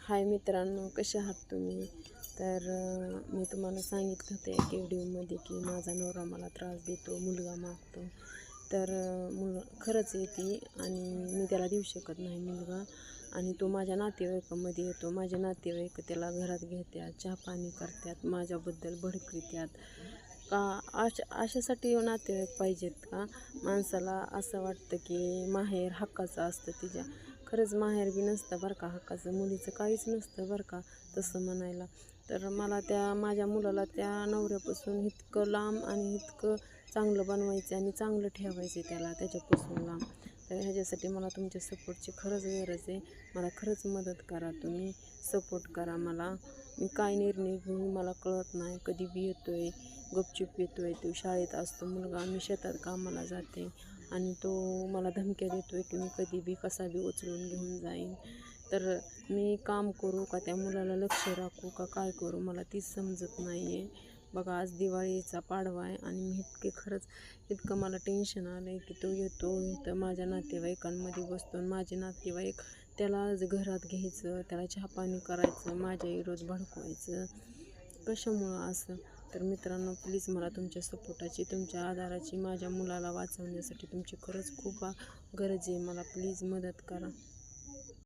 हाय मित्रांनो, कसे आहात तुम्ही? तर मी तुम्हाला सांगितलं होतं एक व्हिडिओमध्ये की माझा नवरा मला त्रास देतो, मुलगा मागतो. तर खरंच येते आणि मी त्याला देऊ शकत नाही मुलगा. आणि तो माझ्या नातेवाईकामध्ये येतो. माझे नातेवाईक त्याला घरात घेतात, चहा पाणी करतात, माझ्याबद्दल भडकवितात का? अशासाठी नातेवाईक पाहिजेत का? माणसाला असं वाटतं की माहेर हक्काचं असतं तिच्या. खरंच माहेर बी नसतं बरं का हक्काचं, मुलीचं काहीच नसतं बरं का तसं म्हणायला. तर मला माझ्या मुलाला त्या नवऱ्यापासून इतकं लांब आणि इतकं चांगलं बनवायचं आणि चांगलं ठेवायचं त्याला त्याच्यापासून लांब. तर ह्याच्यासाठी मला तुमच्या सपोर्टची खरंच गरज आहे. मला खरंच मदत करा, तुम्ही सपोर्ट करा मला. मी काय निर्णय घेऊ मला कळत नाही. कधी बी येतो आहे, गपचूप येतो आहे. तो शाळेत असतो मुलगा, मी शेतात कामाला जाते आणि तो मला धमक्या देतो आहे की मी कधी बी कसा बी उचलून घेऊन जाईन. तर मी काम करू का त्या मुलाला लक्ष राखू का काय करू मला तीच समजत नाही आहे. बघा आज दिवाळीचा पाडवा आहे आणि मी खरंच इतकं मला टेन्शन आलं आहे की तो येतो तर माझ्या नातेवाईकांमध्ये बसतो आणि माझे नातेवाईक त्याला घरात घ्यायचं, त्याला चहा पाणी करायचं, माझ्या विरोध भडकवायचं. कशामुळं असं? तर मित्रांनो, प्लीज मला तुमच्या सपोर्टाची, तुमच्या आधाराची, माझ्या मुलाला वाचवण्यासाठी तुमची खरंच खूप गरज आहे. मला प्लीज मदत करा.